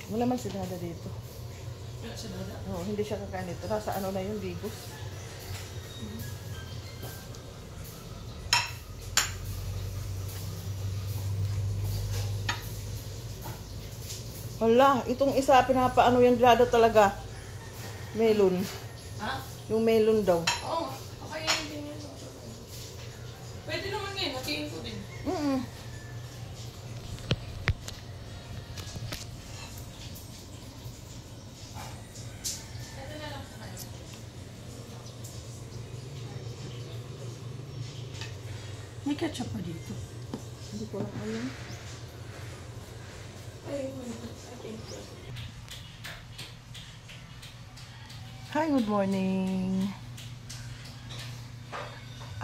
Wala man si Dada dito. Wala si Dada? Oo, hindi siya kakain dito. Nasa ano na yun, Bigos. Hala, itong isa, pinapaano yung Dada talaga. Melon. Ha? Yung melon daw. Oo, kakainin din yun. Pwede naman ngayon, hatiin ko din. May ketchup pa dito. Hindi ko lang alam. Hi, good morning.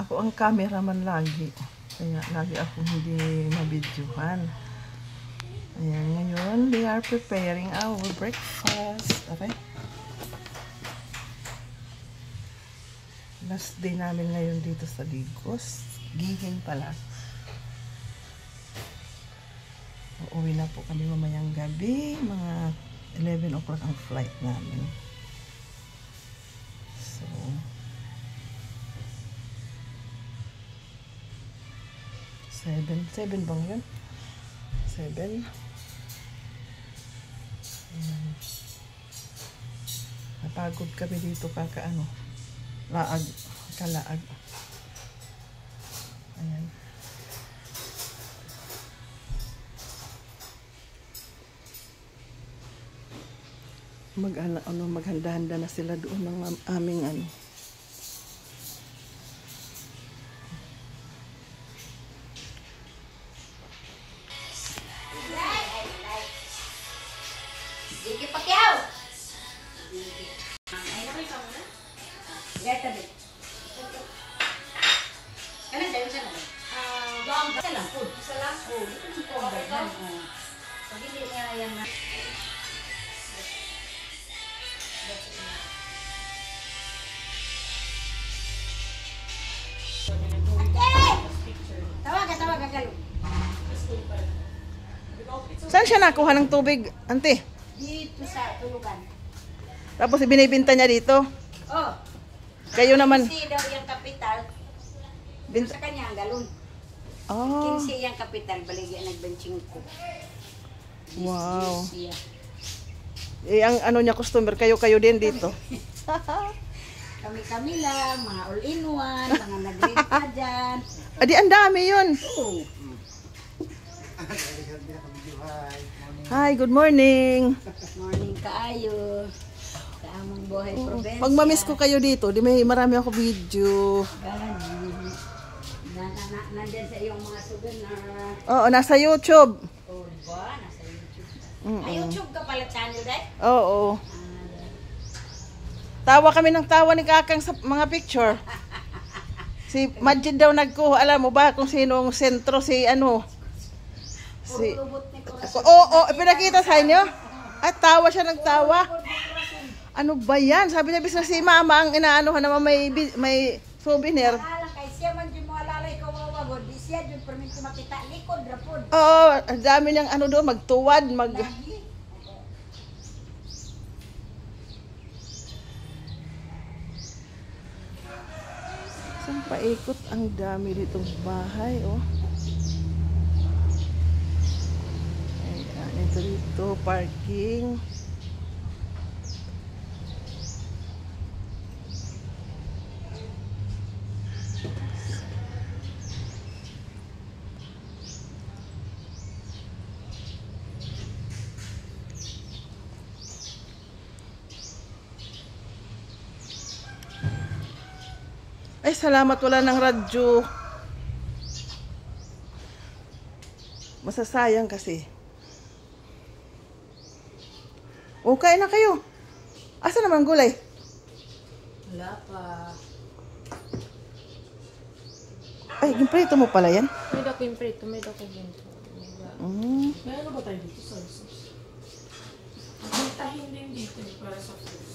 Ako ang cameraman lagi. Kaya lagi akong hindi mabidyohan. Ayan, ngayon, they are preparing our breakfast. Okay? Last day namin ngayon dito sa Bigos. Gihing pala. Uuwi na po kami mamayang gabi. Mga 11 o'clock ang flight namin. So, seven bang yun? 7. Napagod kami dito kakaano. Kalaag. Ayan. Maghanda-handa na sila doon ng aming ano. Diki Pacquiao. Lihat tadi. Kalian dari sana? Salam pun. Salam. Oh, itu kan. Pagi dia yang Tawag ka. Saan siya nakuha ng tubig, ante? Dito sa tulugan. Tapos ibinibinta niya dito? Oh. Kayo naman? 15 daw yung kapital. Sa kanya ang galon. Oh. 15 yung kapital, baligyan nagbenching ko. Wow. Yeah. Eh, ang ano niya customer, kayo din dito. Kami lang, mga all-in-one, mga nag-renta dyan. Adi, ang dami yun. Oo. Hi, good morning. Morning kaayo. Kaamang buhay probinsya. Pag mamiss ko kayo dito, di may marami ako video. Nandyan sa iyong mga souvenir. Oo, nasa YouTube. Oh, ba? Nasa YouTube. Ay, YouTube ka pala channel, dahil? Oo. Tawa kami ng tawa ni Kakang sa mga picture. Si Majid daw nagkuha. Alam mo ba kung sinong sentro si ano? Si Oo, pinakita sa inyo? At tawa siya ng tawa. Ano ba yan? Sabi niya bis na si Mama ang inaanohan naman may souvenir. Alam kay siya man yung mga lalay ko mawagod. Di siya yung permit ko makita. Likod, rapod. Oo, ang dami niyang ano doon, magtuwad, Saan paikot? Ang dami ditong bahay, oh. Ayan, ito dito, parking. Ay, salamat, wala ng radyo. Masasayang kasi. Okay na kayo. Asa naman gulay? Wala pa. Ay, gimprito mo pala yan? May dako yung prito, may dako yung prito. May ano ba tayo dito? Sauce. May tahin din dito para sa fruits.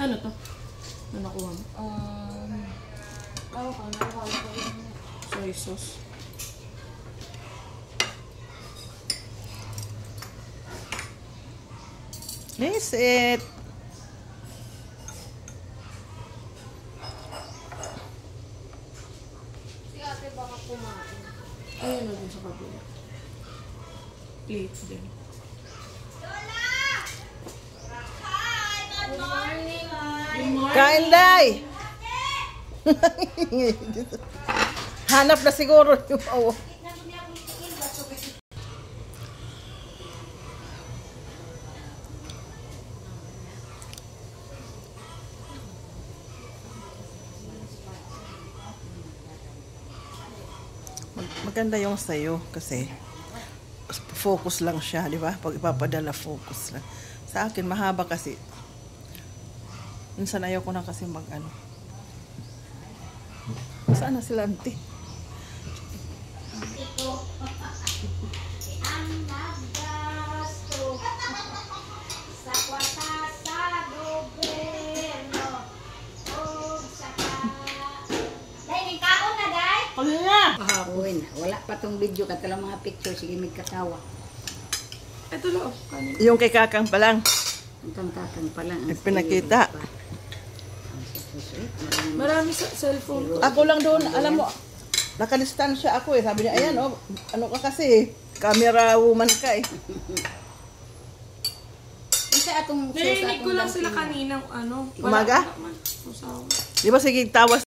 Ano to? Ano nakuha mo? Nakuha ko yun. Soy sauce. This it. Si ate baka kumain. Ayun na din sa kabila. Plates din. Good morning, Kain, Day! Hanap na siguro yung maganda yung sayo kasi focus lang siya, di ba? Pag ipapadala, focus lang. Sa akin, mahaba kasi. Minsan ayoko na kasi mag-ano. Saan na sila, auntie? ang naggasto sa kwata sa gobyerno o saka dahil kaon na day Kanina! Uy, wala pa tong video ka lang mga picture sige magkatawa. Ito lang. Kanin. Yung kay Kakang pa lang. Ang kakang pa lang. ang Pinakita. sarili pa. Ang sweet, Marami sa cellphone ko. Ako lang doon, alam mo, nakadistansya ako eh. Sabi niya, ayan oh, ano ka kasi, camera woman ka eh. Isa atong Narinig ko lang sila kaninang ano. Umaga? Usawa. Di ba sige, tawas